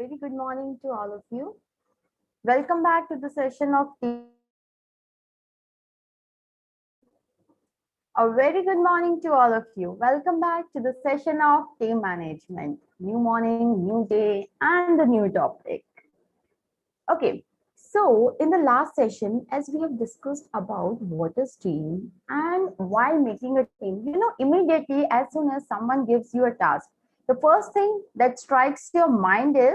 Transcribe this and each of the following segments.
very good morning to all of you. Welcome back to the session of team. A very good morning to all of you. Welcome back to the session of team management. New morning, new day, and a new topic. Okay, so in the last session, as we have discussed about what is team and why making a team, immediately as soon as someone gives you a task, the first thing that strikes your mind is,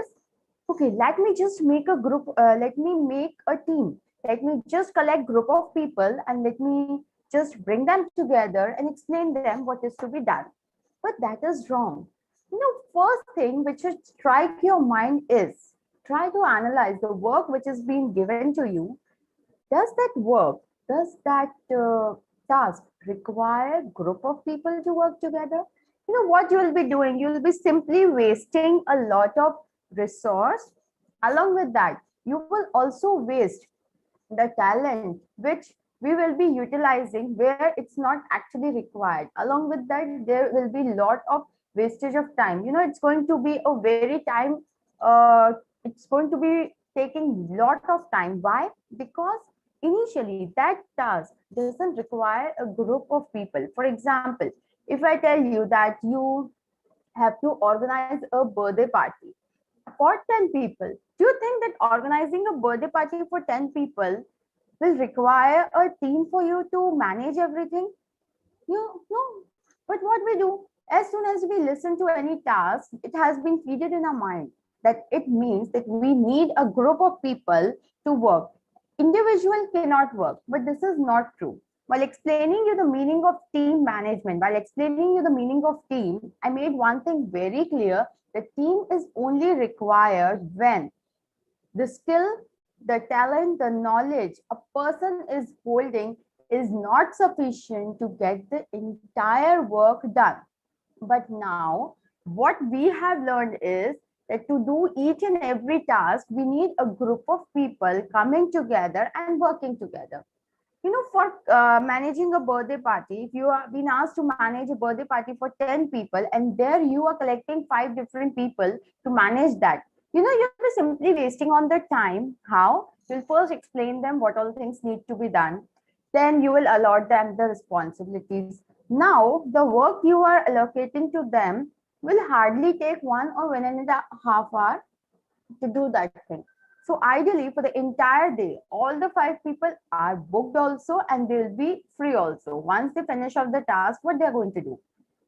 okay, let me just make a group, let me make a team. Let me just collect group of people and let me just bring them together and explain them what is to be done. But that is wrong. First thing which should strike your mind is try to analyze the work which is being given to you. Does that work, does that task require group of people to work together? What you will be doing, you will be simply wasting a lot of resource. Along with that, you will also waste the talent which we will be utilizing where it's not actually required. Along with that, there will be lot of wastage of time. It's going to be a very time, it's going to be taking lot of time. Why? Because initially that task doesn't require a group of people. For example, if I tell you that you have to organize a birthday party for 10 people, do you think that organizing a birthday party for 10 people will require a team for you to manage everything? No. But what we do, as soon as we listen to any task, it has been feeded in our mind that it means that we need a group of people to work. Individual cannot work, but this is not true. While explaining you the meaning of team management, while explaining you the meaning of team, I made one thing very clear: the team is only required when the skill, the talent, the knowledge a person is holding is not sufficient to get the entire work done. But now, what we have learned is that to do each and every task, we need a group of people coming together and working together. For managing a birthday party, if you have been asked to manage a birthday party for 10 people and there you are collecting 5 different people to manage that, you'll be simply wasting on the time. How? You'll first explain them what all things need to be done. Then you will allot them the responsibilities. Now, the work you are allocating to them will hardly take 1 or 1.5 hours to do that thing. So ideally for the entire day, all the 5 people are booked also and they'll be free also. Once they finish off the task, what they're going to do?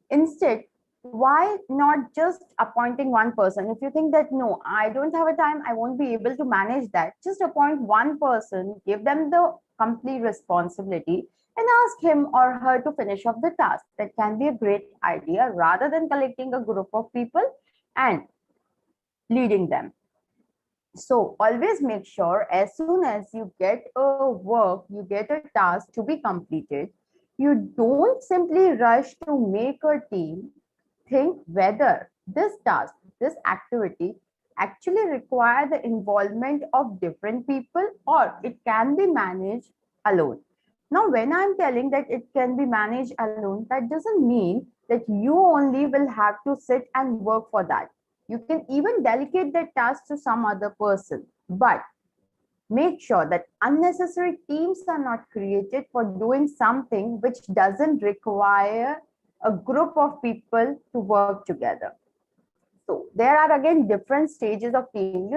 Instead, why not just appointing one person? If you think that, no, I don't have a time, I won't be able to manage that, just appoint one person, give them the complete responsibility and ask him or her to finish off the task. That can be a great idea rather than collecting a group of people and leading them. So always make sure as soon as you get a work, you get a task to be completed, you don't simply rush to make a team. Think whether this task, this activity actually require the involvement of different people or it can be managed alone. Now, when I'm telling that it can be managed alone, that doesn't mean that you only will have to sit and work for that. You can even delegate that task to some other person, but make sure that unnecessary teams are not created for doing something which doesn't require a group of people to work together. So there are again different stages of team.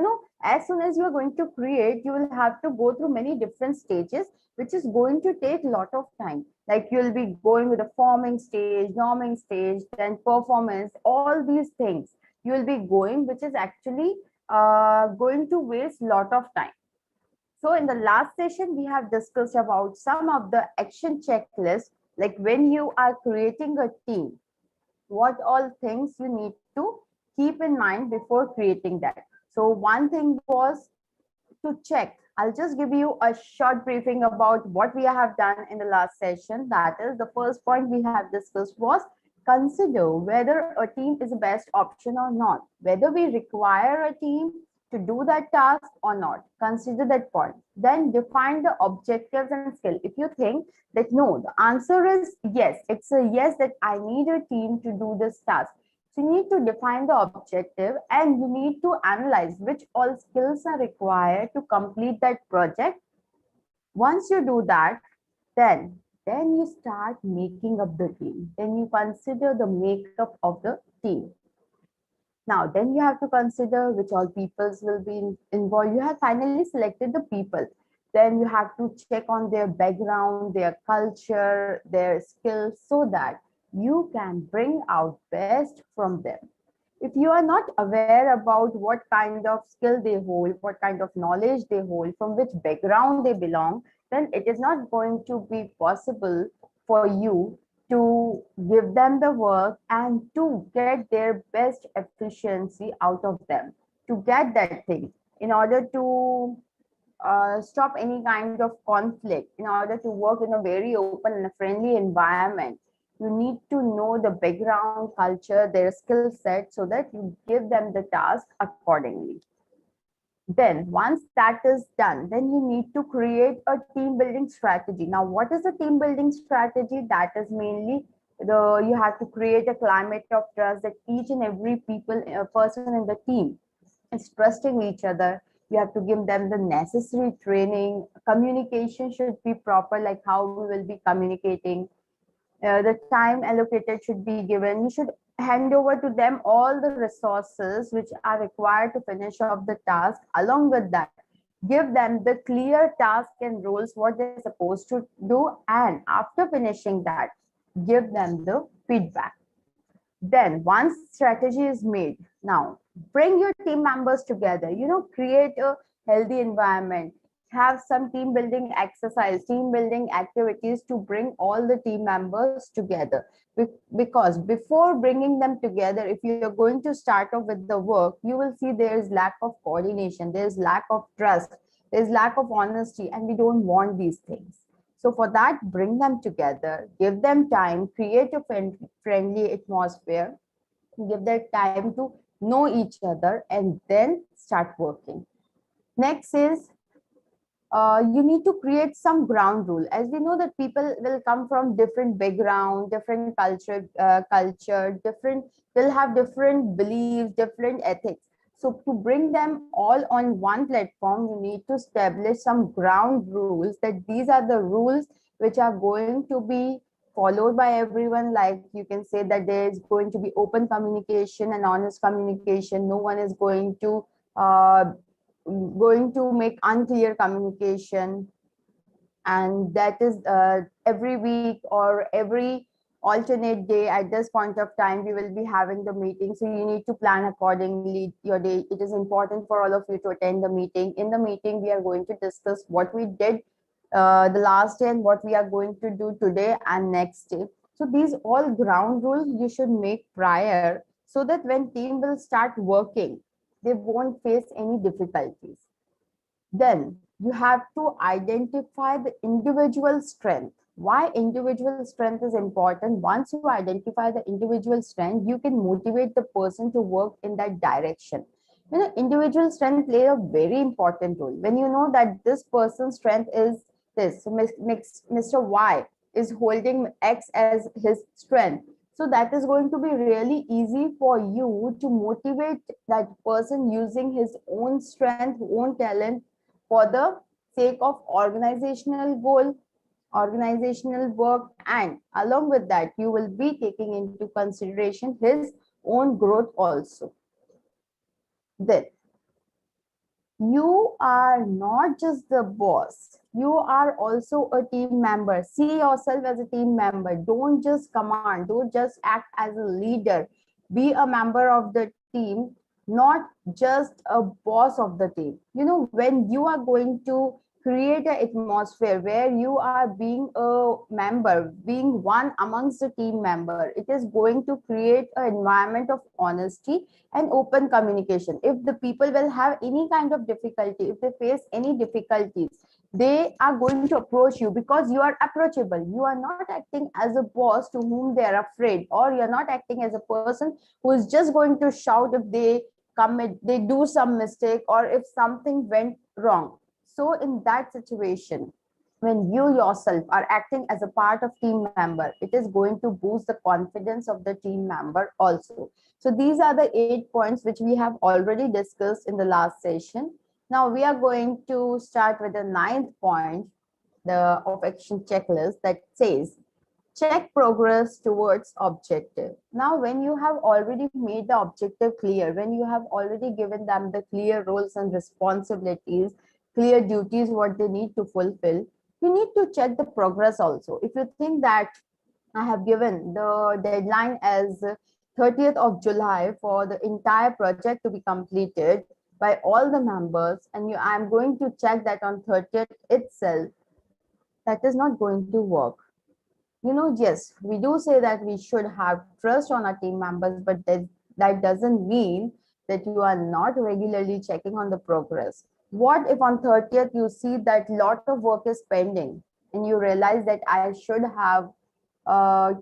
As soon as you are going to create, you will have to go through many different stages, which is going to take a lot of time. Like you'll be going with the forming stage, norming stage, then performance, all these things you will be going, which is actually going to waste a lot of time. So in the last session, we have discussed about some of the action checklists, like when you are creating a team, what all things you need to keep in mind before creating that. So one thing was to check. I'll just give you a short briefing about what we have done in the last session. That is, the first point we have discussed was consider whether a team is the best option or not, whether we require a team to do that task or not. Consider that point. Then define the objectives and skill. If you think that no, the answer is yes, it's a yes that I need a team to do this task, So you need to define the objective and you need to analyze which all skills are required to complete that project. Once you do that, then you start making up the team. Then you consider the makeup of the team. Now, then you have to consider which all peoples will be involved. You have finally selected the people. Then you have to check on their background, their culture, their skills, so that you can bring out best from them. If you are not aware about what kind of skill they hold, what kind of knowledge they hold, from which background they belong, then it is not going to be possible for you to give them the work and to get their best efficiency out of them, to get that thing in order to stop any kind of conflict, in order to work in a very open and a friendly environment. You need to know the background, culture, their skill set, so that you give them the task accordingly. Then once that is done, then you need to create a team building strategy. Now, what is a team building strategy? That is mainly you have to create a climate of trust, that each and every person in the team is trusting each other. You have to give them the necessary training. Communication should be proper, like how we will be communicating. The time allocated should be given. You should hand over to them all the resources which are required to finish off the task. Along with that, give them the clear task and roles, what they're supposed to do. And after finishing that, give them the feedback. Then once strategy is made, now bring your team members together, create a healthy environment, have some team building exercise, team building activities to bring all the team members together. Because before bringing them together, if you're going to start off with the work, you will see there's lack of coordination, there's lack of trust, there's lack of honesty, and we don't want these things. So for that, bring them together, give them time, create a friendly atmosphere, give them time to know each other, and then start working. Next is you need to create some ground rule. As we know that people will come from different background, different culture, different, will have different beliefs, different ethics. So to bring them all on one platform, you need to establish some ground rules, that these are the rules which are going to be followed by everyone. Like you can say that there is going to be open communication and honest communication. No one is going to make unclear communication, and that is every week or every alternate day at this point of time we will be having the meeting. So you need to plan accordingly your day. It is important for all of you to attend the meeting. In the meeting we are going to discuss what we did the last day and what we are going to do today and next day. So these all ground rules you should make prior, so that when team will start working, they won't face any difficulties. Then you have to identify the individual strength. Why individual strength is important? Once you identify the individual strength, you can motivate the person to work in that direction. Individual strength play a very important role. When you know that this person's strength is this, so Mr. Y is holding X as his strength. So that is going to be really easy for you to motivate that person using his own strength, own talent, for the sake of organizational goal, organizational work, and along with that, you will be taking into consideration his own growth also. Then, you are not just the boss, you are also a team member. See yourself as a team member. Don't just command, don't just act as a leader. Be a member of the team, not just a boss of the team. When you are going to create an atmosphere where you are being a member, being one amongst the team member, it is going to create an environment of honesty and open communication. If the people will have any kind of difficulty, if they face any difficulties, they are going to approach you because you are approachable. You are not acting as a boss to whom they are afraid, or you're not acting as a person who is just going to shout if they do some mistake or if something went wrong. So in that situation, when you yourself are acting as a part of team member, it is going to boost the confidence of the team member also. So these are the 8 points which we have already discussed in the last session. Now we are going to start with the ninth point, the of action checklist, that says check progress towards objective. Now when you have already made the objective clear, when you have already given them the clear roles and responsibilities, clear duties what they need to fulfill, you need to check the progress also. If you think that I have given the deadline as 30th of July for the entire project to be completed by all the members, and I'm going to check that on 30th itself, that is not going to work. Yes, we do say that we should have trust on our team members, but that doesn't mean that you are not regularly checking on the progress. What if on 30th you see that lot of work is pending and you realize that I should have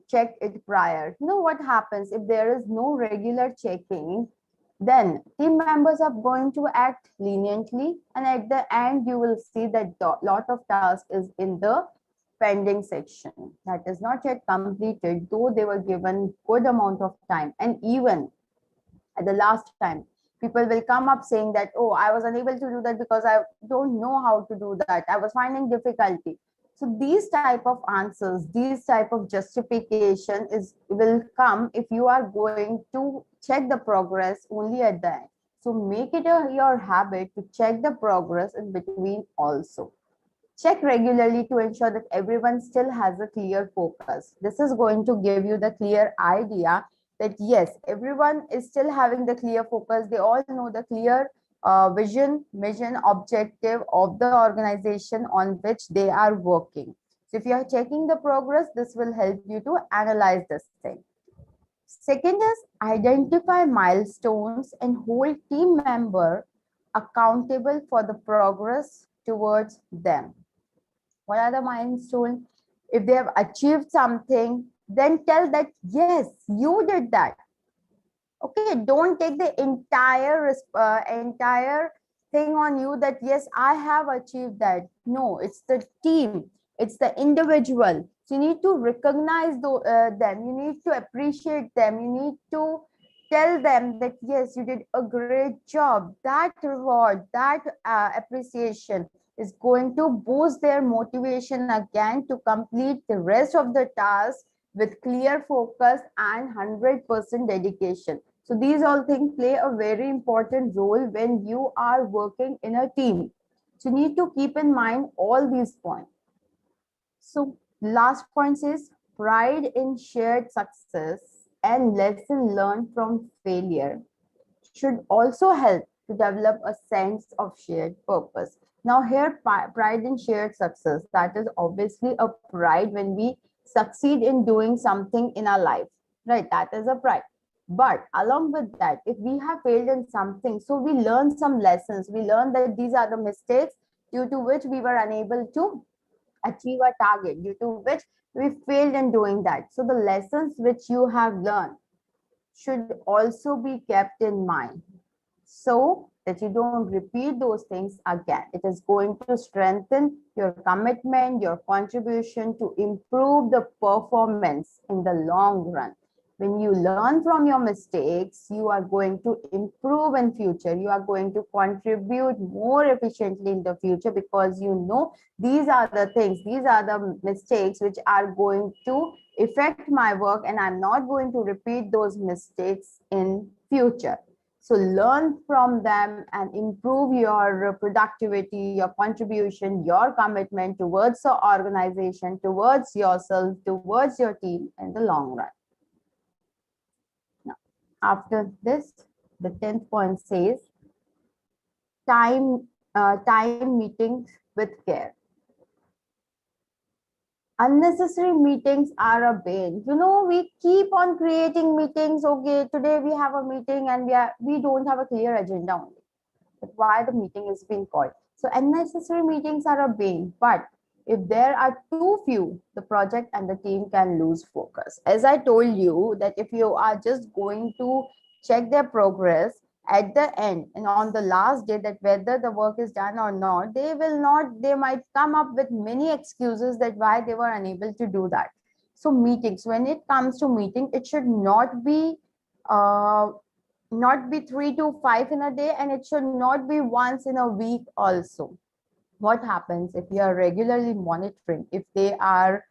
checked it prior? What happens if there is no regular checking? Then team members are going to act leniently, and at the end you will see that lot of task is in the pending section that is not yet completed, though they were given good amount of time. And even at the last time, people will come up saying that, oh, I was unable to do that because I don't know how to do that, I was finding difficulty. So these type of answers, these type of justification will come if you are going to check the progress only at the end. So make it your habit to check the progress in between also. Check regularly to ensure that everyone still has a clear focus. This is going to give you the clear idea that yes, everyone is still having the clear focus. They all know the clear vision, mission, objective of the organization on which they are working. So if you are checking the progress, this will help you to analyze this thing. Second is identify milestones and hold team member accountable for the progress towards them. What are the milestones? If they have achieved something, then tell that, yes, you did that. Okay, don't take the entire thing on you that, yes, I have achieved that. No, it's the team, it's the individual. So you need to recognize them, you need to appreciate them, you need to tell them that, yes, you did a great job. That reward, that appreciation is going to boost their motivation again to complete the rest of the task with clear focus and 100% dedication. So these all things play a very important role when you are working in a team. So you need to keep in mind all these points. So last point is pride in shared success and lesson learned from failure should also help to develop a sense of shared purpose. Now here, pride in shared success, that is obviously a pride when we succeed in doing something in our life, right? That is a pride. But along with that, if we have failed in something, so we learn some lessons. We learn that these are the mistakes due to which we were unable to achieve a target, due to which we failed in doing that. So the lessons which you have learned should also be kept in mind so that you don't repeat those things again. It is going to strengthen your commitment, your contribution to improve the performance in the long run. When you learn from your mistakes, you are going to improve in future. You are going to contribute more efficiently in the future because you know these are the things, these are the mistakes which are going to affect my work, and I'm not going to repeat those mistakes in future. So learn from them and improve your productivity, your contribution, your commitment towards the organization, towards yourself, towards your team in the long run. Now, after this, the 10th point says time meetings with care. Unnecessary meetings are a bane. We keep on creating meetings. Okay, today we have a meeting and we don't have a clear agenda only. But why the meeting is being called? So unnecessary meetings are a bane. But if there are too few, the project and the team can lose focus. As I told you that if you are just going to check their progress at the end and on the last day that whether the work is done or not, they might come up with many excuses that why they were unable to do that. So meetings, when it comes to meeting, it should uh, not be 3 to 5 in a day, and it should not be once in a week also. What happens if you are regularly monitoring, if they are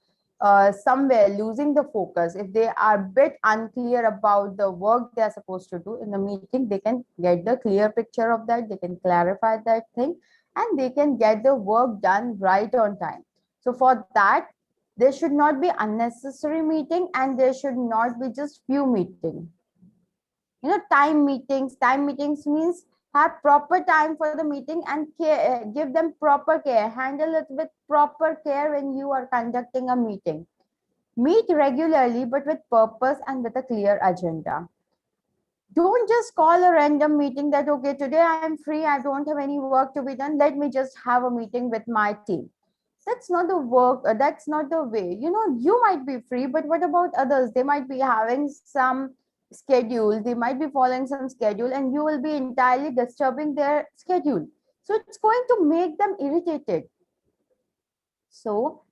somewhere losing the focus, if they are a bit unclear about the work they are supposed to do in the meeting, they can get the clear picture of that, they can clarify that thing, and they can get the work done right on time. So for that, there should not be unnecessary meeting, and there should not be just few meetings. Time meetings means have proper time for the meeting and care, give them proper care, handle it with proper care when you are conducting a meeting. Meet regularly but with purpose and with a clear agenda. Don't just call a random meeting that, okay, today I am free, I don't have any work to be done, let me just have a meeting with my team. That's not the work, that's not the way. You might be free, but what about others? They might be having some schedule, they might be following some schedule, and you will be entirely disturbing their schedule. So it's going to make them irritated. So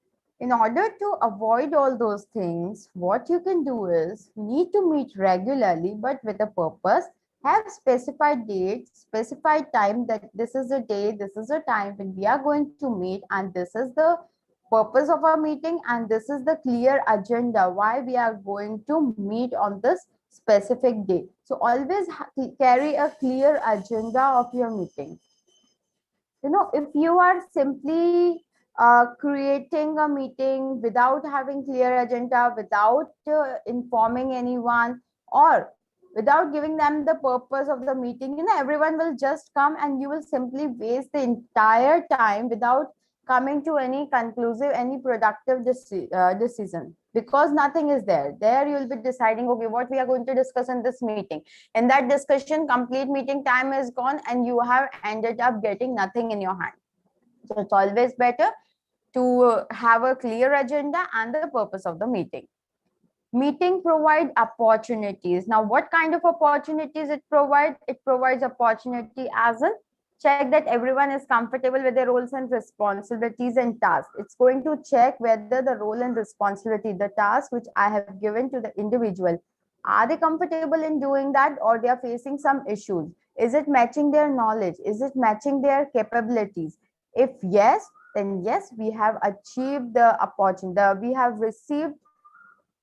in order to avoid all those things, what you can do is you need to meet regularly but with a purpose. Have specified dates, specified time, that this is the day, this is the time when we are going to meet, and this is the purpose of our meeting, and this is the clear agenda why we are going to meet on this specific day. So always carry a clear agenda of your meeting. If you are simply creating a meeting without having clear agenda, without informing anyone, or without giving them the purpose of the meeting, everyone will just come and you will simply waste the entire time without coming to any conclusive, any productive decision, because nothing is there. There you will be deciding, okay, what we are going to discuss in this meeting. In that discussion, complete meeting time is gone and you have ended up getting nothing in your hand. So it's always better to have a clear agenda and the purpose of the meeting. Meeting provide opportunities. Now, what kind of opportunities it provides? It provides opportunity as in check that everyone is comfortable with their roles and responsibilities and tasks. It's going to check whether the role and responsibility, the task which I have given to the individual, are they comfortable in doing that, or they are facing some issues? Is it matching their knowledge? Is it matching their capabilities? If yes, then yes, we have achieved the opportunity.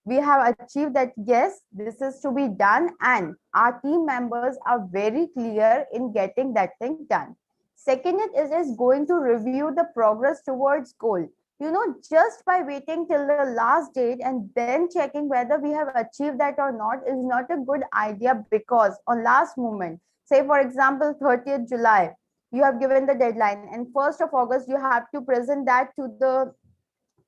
We have achieved that, yes, this is to be done, and our team members are very clear in getting that thing done. Second, it is going to review the progress towards goal. Just by waiting till the last date and then checking whether we have achieved that or not is not a good idea, because on last moment, say for example 30th July, you have given the deadline, and 1st of August you have to present that to the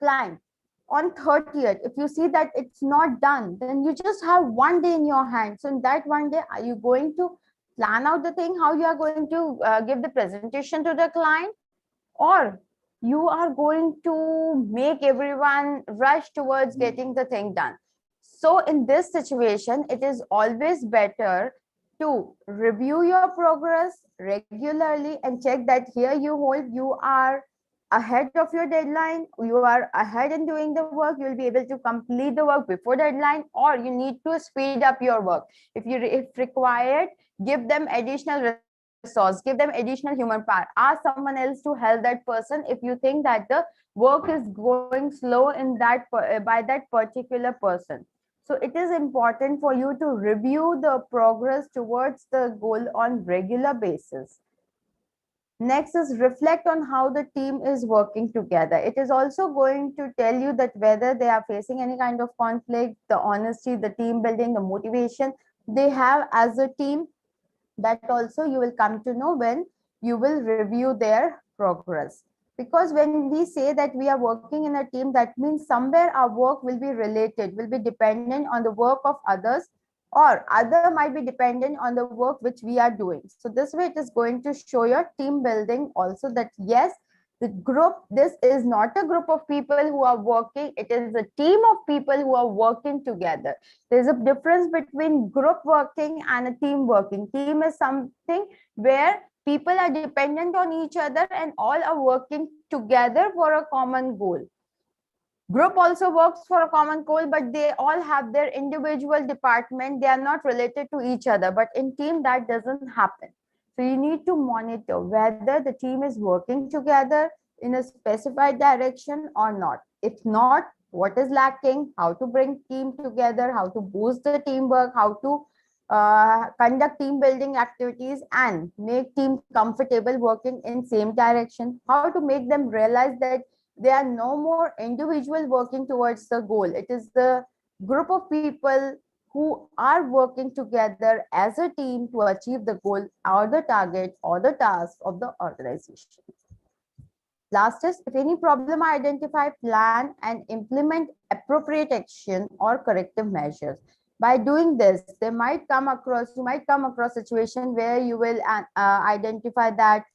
client. On 30th, if you see that it's not done, then you just have one day in your hand. So in that one day, are you going to plan out the thing, how you are going to give the presentation to the client, or you are going to make everyone rush towards getting the thing done? So in this situation, it is always better to review your progress regularly and check that here you are ahead of your deadline, you are ahead in doing the work, you will be able to complete the work before deadline, or you need to speed up your work. If required, give them additional resource, give them additional human power, ask someone else to help that person if you think that the work is going slow in that by that particular person. So it is important for you to review the progress towards the goal on regular basis. Next is reflect on how the team is working together. It is also going to tell you that whether they are facing any kind of conflict, the honesty, the team building, the motivation they have as a team. That also you will come to know when you will review their progress. Because when we say that we are working in a team, that means somewhere our work will be related, will be dependent on the work of others, or other might be dependent on the work which we are doing. So this way it is going to show your team building also, that yes, The group, this is not a group of people who are working, it is a team of people who are working together. There's a difference between group working and a team working. Team is something where people are dependent on each other and all are working together for a common goal. Group also works for a common goal, but they all have their individual department. They are not related to each other, but in team that doesn't happen. So you need to monitor whether the team is working together in a specified direction or not. If not, what is lacking, how to bring team together, how to boost the teamwork, how to conduct team building activities and make team comfortable working in same direction, how to make them realize that they are no more individual working towards the goal. It is the group of people who are working together as a team to achieve the goal or the target or the task of the organization. Last is, if any problem identify, plan and implement appropriate action or corrective measures. By doing this, you might come across situation where you will identify that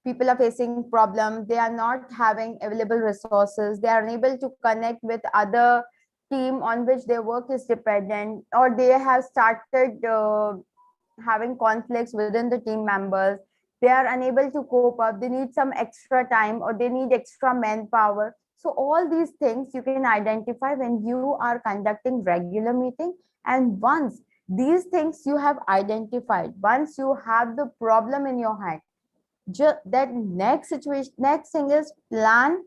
people are facing problem, they are not having available resources, they are unable to connect with other team on which their work is dependent, or they have started having conflicts within the team members, they are unable to cope up, they need some extra time or they need extra manpower. So all these things you can identify when you are conducting regular meeting. And once these things you have identified, once you have the problem in your hand, that next thing is plan,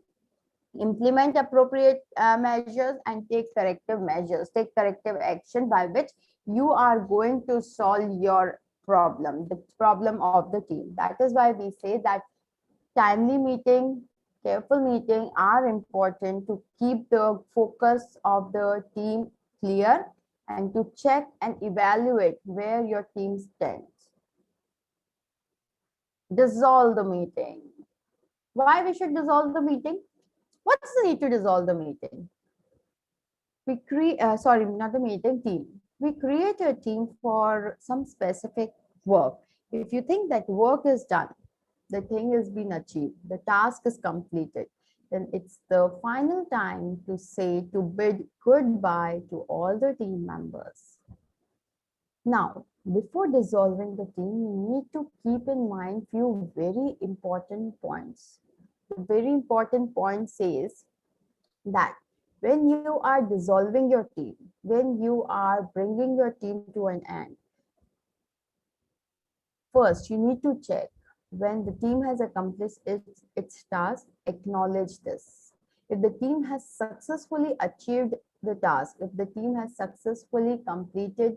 implement appropriate measures and take corrective measures, take corrective action by which you are going to solve your problem, the problem of the team. That is why we say that timely meeting, careful meeting are important to keep the focus of the team clear and to check and evaluate where your team stands. Dissolve the meeting. Why we should dissolve the meeting? What's the need to dissolve the meeting? We create, sorry, not the meeting, team. We create a team for some specific work. If you think that work is done, the thing has been achieved, the task is completed, then it's the final time to say, to bid goodbye to all the team members. Now, before dissolving the team, you need to keep in mind few very important points. The very important point says that when you are dissolving your team, when you are bringing your team to an end, first you need to check when the team has accomplished its task, acknowledge this. If the team has successfully achieved the task, if the team has successfully completed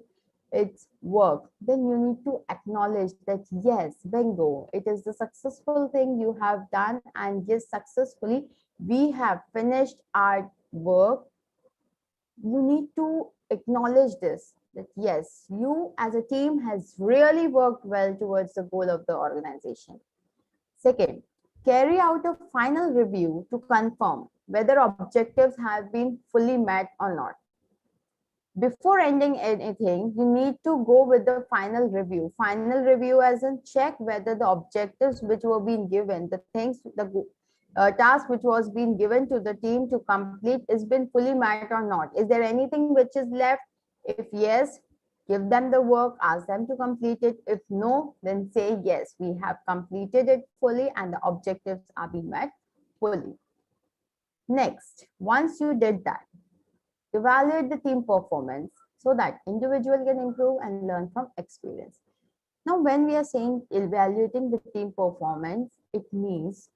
its work, then you need to acknowledge that yes, bingo, it is the successful thing you have done, and yes, successfully we have finished our work. You need to acknowledge this, that yes, you as a team has really worked well towards the goal of the organization. Second, carry out a final review to confirm whether objectives have been fully met or not. Before ending anything, you need to go with the final review. Final review as in check whether the objectives which were being given, the things, the task which was being given to the team to complete is been fully met or not. Is there anything which is left? If yes, give them the work, ask them to complete it. If no, then say yes, we have completed it fully and the objectives are being met fully. Next, once you did that, evaluate the team performance so that individual can improve and learn from experience. Now, when we are saying evaluating the team performance, it means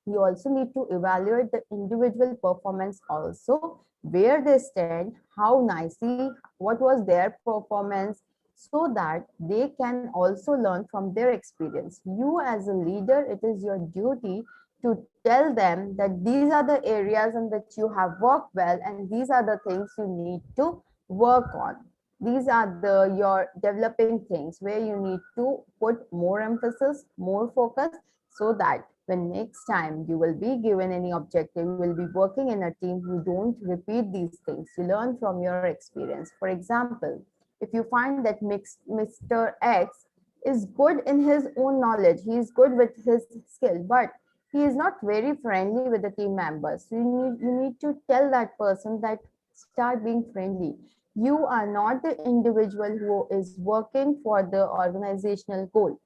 you also need to evaluate the individual performance also, where they stand, how nicely, what was their performance, so that they can also learn from their experience. You as a leader, it is your duty to tell them that these are the areas in which you have worked well and these are the things you need to work on. These are your developing things where you need to put more emphasis, more focus, so that when next time you will be given any objective, you will be working in a team, you don't repeat these things. You learn from your experience. For example, if you find that Mr. X is good in his own knowledge, he is good with his skill, but he is not very friendly with the team members. So you need to tell that person that start being friendly. You are not the individual who is working for the organizational goal.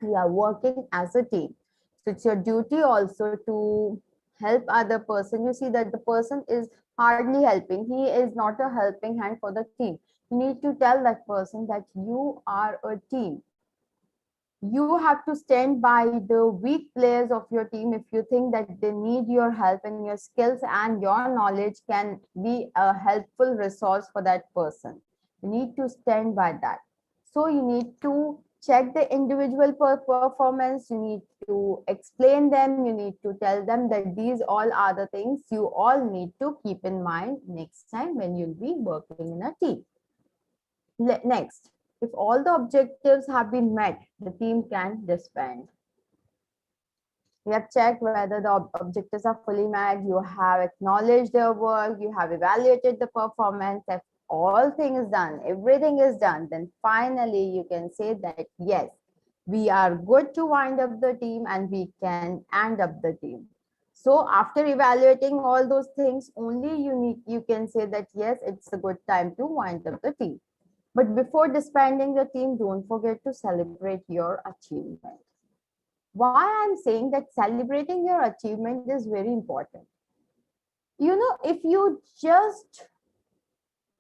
You are working as a team. So it's your duty also to help other person. You see that the person is hardly helping. He is not a helping hand for the team. You need to tell that person that you are a team. You have to stand by the weak players of your team if you think that they need your help, and your skills and your knowledge can be a helpful resource for that person. You need to stand by that. So you need to check the individual performance. You need to explain them. You need to tell them that these all are the things you all need to keep in mind next time when you'll be working in a team. Next, if all the objectives have been met, the team can disband. You have checked whether the objectives are fully met, you have acknowledged their work, you have evaluated the performance. If all things is done, everything is done, then finally you can say that yes, we are good to wind up the team and we can end up the team. So after evaluating all those things, only you can say that yes, it's a good time to wind up the team. But before disbanding the team, don't forget to celebrate your achievement. Why I'm saying that celebrating your achievement is very important. You know, if you just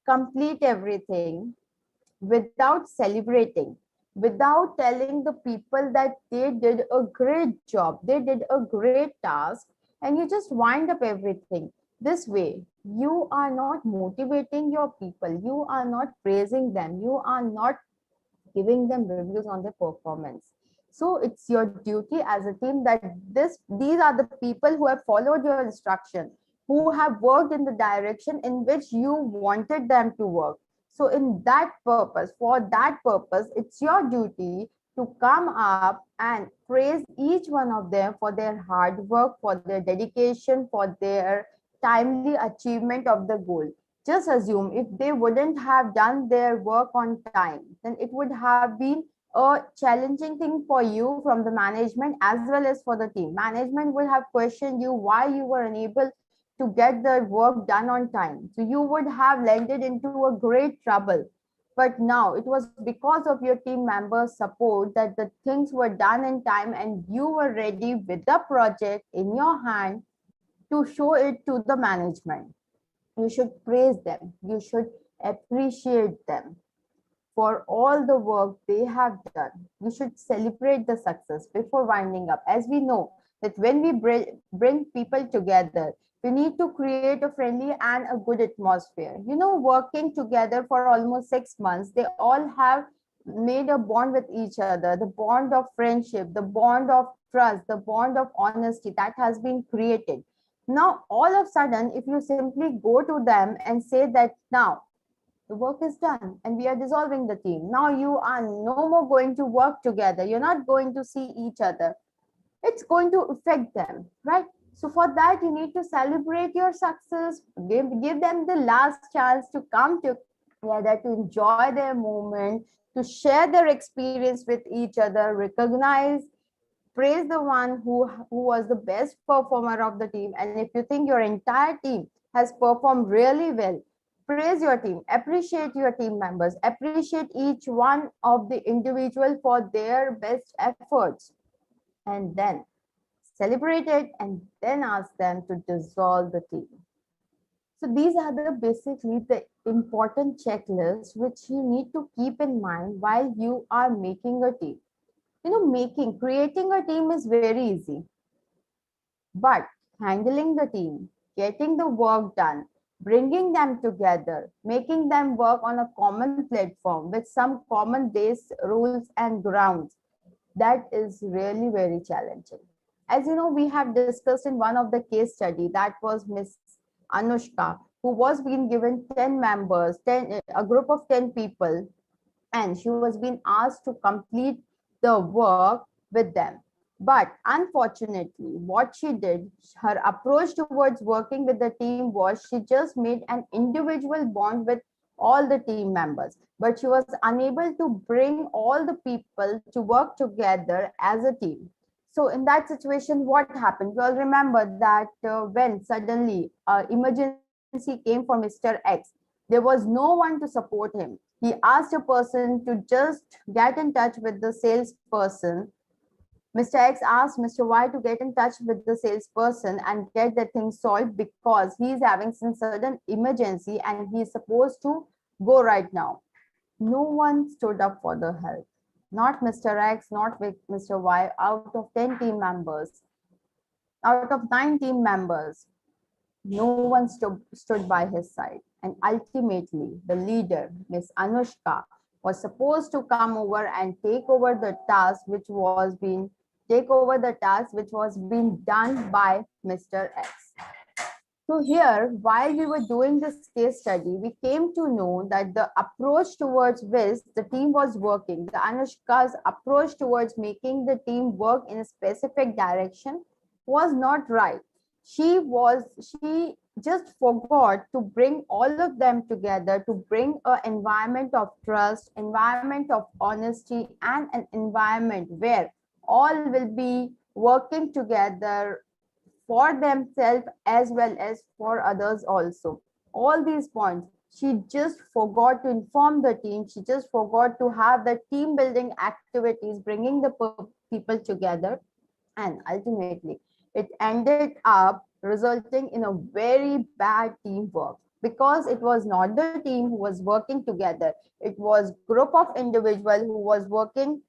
complete everything without celebrating, without telling the people that they did a great job, they did a great task, and you just wind up everything this way, you are not motivating your people, you are not praising them, you are not giving them reviews on their performance. So it's your duty as a team that these are the people who have followed your instruction, who have worked in the direction in which you wanted them to work. So in that purpose, for that purpose, it's your duty to come up and praise each one of them for their hard work, for their dedication, for their timely achievement of the goal. Just assume if they wouldn't have done their work on time, then it would have been a challenging thing for you from the management as well as for the team. Management will have questioned you why you were unable to get the work done on time. So you would have landed into a great trouble. But now it was because of your team members' support that the things were done in time and you were ready with the project in your hand to show it to the management. You should praise them. You should appreciate them for all the work they have done. You should celebrate the success before winding up. As we know that when we bring people together, we need to create a friendly and a good atmosphere. You know, working together for almost 6 months, they all have made a bond with each other, the bond of friendship, the bond of trust, the bond of honesty that has been created. Now, all of a sudden, if you simply go to them and say that now the work is done and we are dissolving the team, now you are no more going to work together, you're not going to see each other, it's going to affect them, right? So for that, you need to celebrate your success, give them the last chance to come together, to enjoy their moment, to share their experience with each other, recognize, praise the one who was the best performer of the team. And if you think your entire team has performed really well, praise your team, appreciate your team members, appreciate each one of the individual for their best efforts, and then celebrate it and then ask them to dissolve the team. So these are the basically the important checklists which you need to keep in mind while you are making a team. You know, creating a team is very easy, but handling the team, getting the work done, bringing them together, making them work on a common platform with some common base rules and grounds, that is really very challenging. As you know, we have discussed in one of the case study, that was Miss Anushka, who was being given 10 members, a group of 10 people, and she was being asked to complete the work with them. But unfortunately, what she did, her approach towards working with the team was she just made an individual bond with all the team members, but she was unable to bring all the people to work together as a team. So in that situation, what happened? Well, remember that when suddenly emergency came for Mr. X, there was no one to support him. He asked a person to just get in touch with the salesperson. Mr. X asked Mr. Y to get in touch with the salesperson and get the thing solved because he's having some sudden emergency and he's supposed to go right now. No one stood up for the help. Not Mr. X, not with Mr. Y. Out of 10 team members, out of 9 team members, no one stood by his side. And ultimately, the leader, Miss Anushka, was supposed to come over and take over the task which was being done by Mr. X. So here, while we were doing this case study, we came to know that the approach towards which the team was working, the Anushka's approach towards making the team work in a specific direction was not right. She just forgot to bring all of them together, to bring an environment of trust, environment of honesty, and an environment where all will be working together for themselves as well as for others also. All these points, she just forgot to inform the team. She just forgot to have the team building activities, bringing the people together. And ultimately, it ended up resulting in a very bad teamwork because it was not the team who was working together. It was group of individuals who was working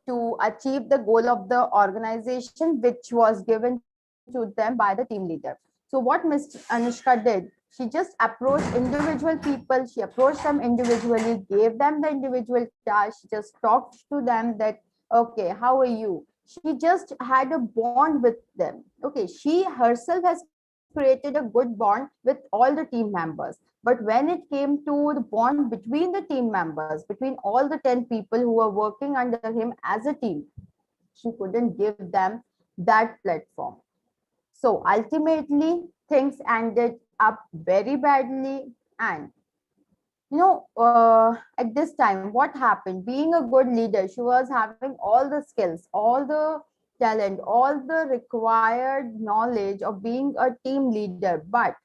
to achieve the goal of the organization, which was given to them by the team leader. So what Ms. Anushka did, she just approached individual people, she approached them individually, gave them the individual task, she just talked to them that, okay, how are you? She just had a bond with them. Okay, she herself has created a good bond with all the team members. But when it came to the bond between the team members, between all the 10 people who were working under him as a team, she couldn't give them that platform. So ultimately, things ended up very badly. And at this time, what happened? Being a good leader, she was having all the skills, all the talent, all the required knowledge of being a team leader. But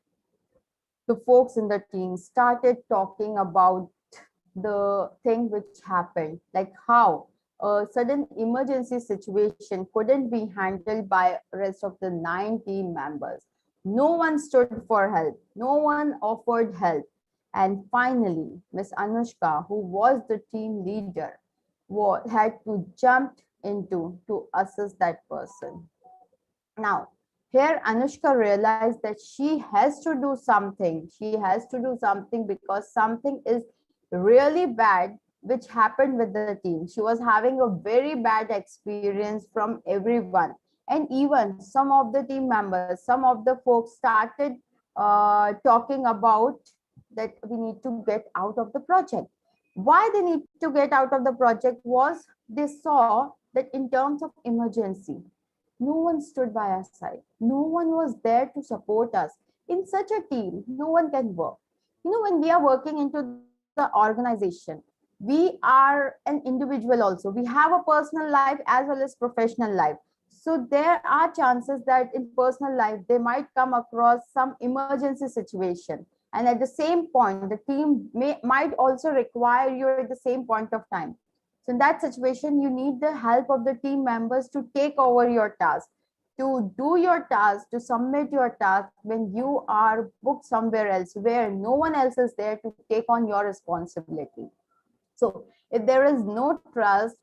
the folks in the team started talking about the thing which happened, like how a sudden emergency situation couldn't be handled by rest of the 9 team members. No one stood for help. No one offered help. And finally, Miss Anushka, who was the team leader, had to jump into to assist that person. Now, here Anushka realized that she has to do something. She has to do something because something is really bad which happened with the team. She was having a very bad experience from everyone. And even some of the team members, some of the folks started talking about that we need to get out of the project. Why they need to get out of the project was they saw that in terms of emergency, no one stood by our side. No one was there to support us. In such a team, no one can work. When we are working into the organization, we are an individual also. We have a personal life as well as professional life. So there are chances that in personal life, they might come across some emergency situation. And at the same point, the team might also require you at the same point of time. So in that situation, you need the help of the team members to take over your task, to do your task, to submit your task when you are booked somewhere else where no one else is there to take on your responsibility. So if there is no trust,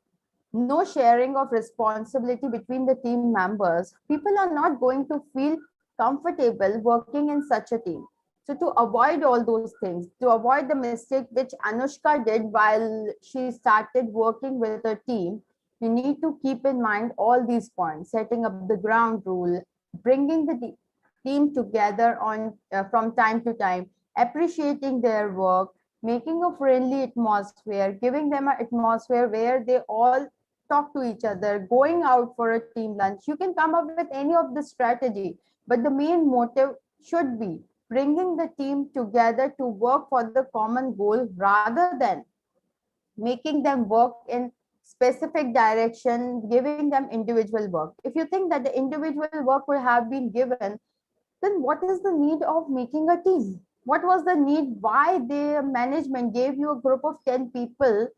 no sharing of responsibility between the team members, people are not going to feel comfortable working in such a team. So to avoid all those things, to avoid the mistake which Anushka did while she started working with her team, you need to keep in mind all these points: setting up the ground rule, bringing the team together on from time to time, appreciating their work, making a friendly atmosphere, giving them an atmosphere where they all talk to each other, going out for a team lunch. You can come up with any of the strategy, but the main motive should be bringing the team together to work for the common goal rather than making them work in specific direction, giving them individual work. If you think that the individual work would have been given, then what is the need of making a team? What was the need? Why the management gave you a group of 10 people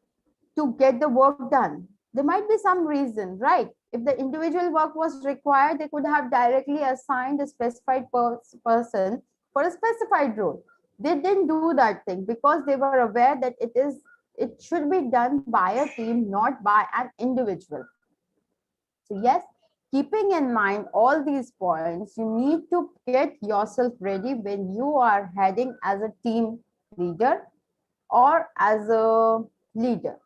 to get the work done? There might be some reason, right? If the individual work was required, they could have directly assigned a specified person for a specified role. They didn't do that thing because they were aware that it should be done by a team, not by an individual. So yes, keeping in mind all these points, you need to get yourself ready when you are heading as a team leader or as a leader.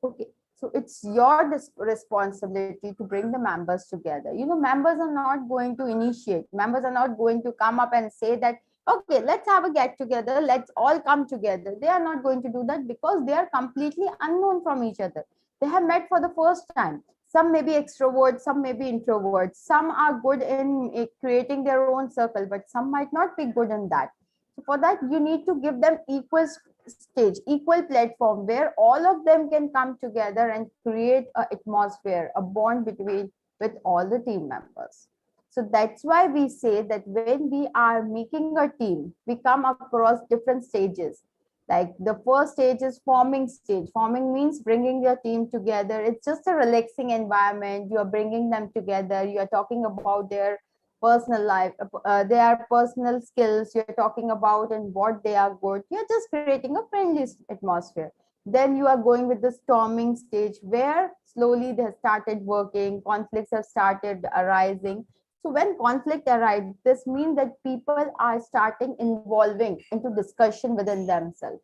Okay, so it's your responsibility to bring the members together. You know, members are not going to initiate. Members are not going to come up and say that, okay, let's have a get together. Let's all come together. They are not going to do that because they are completely unknown from each other. They have met for the first time. Some may be extroverts, some may be introverts. Some are good in creating their own circle, but some might not be good in that. So for that, you need to give them equal stage, equal platform where all of them can come together and create an atmosphere, a bond between with all the team members. So that's why we say that when we are making a team, we come across different stages. Like the first stage is forming stage. Forming means bringing your team together. It's just a relaxing environment. You are bringing them together. You are talking about their personal life, their personal skills. You're talking about and what they are good. You're just creating a friendly atmosphere. Then you are going with the storming stage where slowly they have started working, conflicts have started arising. So when conflict arises, this means that people are starting involving into discussion within themselves.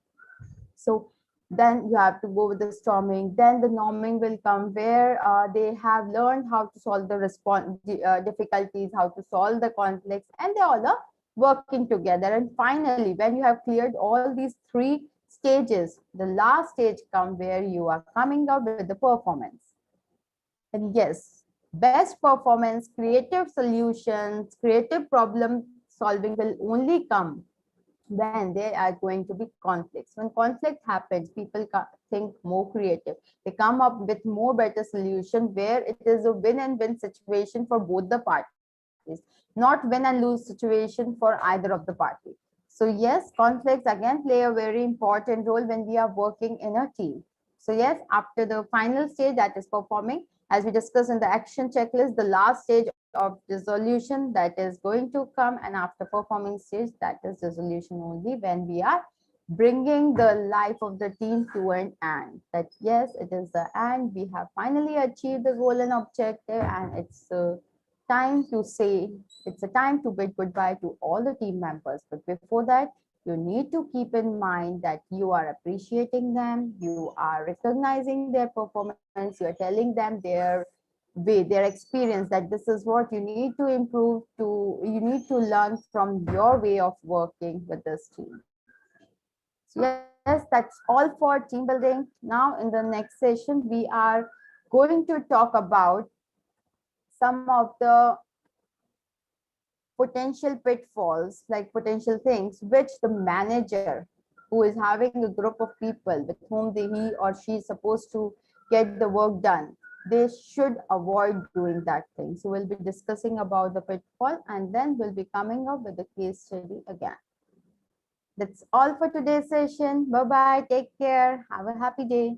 So then you have to go with the storming. Then the norming will come where they have learned how to solve the difficulties, how to solve the conflicts, and they all are working together. And finally, when you have cleared all these three stages, the last stage comes where you are coming up with the performance. And yes, best performance, creative solutions, creative problem solving will only come when there are going to be conflicts. When conflict happens, people think more creative. They come up with more better solution where it is a win and win situation for both the parties, not win and lose situation for either of the parties. So yes, conflicts again play a very important role when we are working in a team. So yes, after the final stage, that is performing, as we discussed in the action checklist, the last stage of resolution that is going to come, and after performing stage, that is resolution only when we are bringing the life of the team to an end. That yes, it is the end. We have finally achieved the goal and objective, and it's time to say, it's a time to bid goodbye to all the team members. But before that, you need to keep in mind that you are appreciating them, you are recognizing their performance, you are telling them their way, their experience, that this is what you need to improve to, you need to learn from your way of working with this team. So yes, that's all for team building. Now in the next session, we are going to talk about some of the potential pitfalls, like potential things which the manager who is having a group of people with whom he or she is supposed to get the work done, they should avoid doing that thing. So we'll be discussing about the pitfall, and then we'll be coming up with the case study again. That's all for today's session. Bye bye, take care, have a happy day.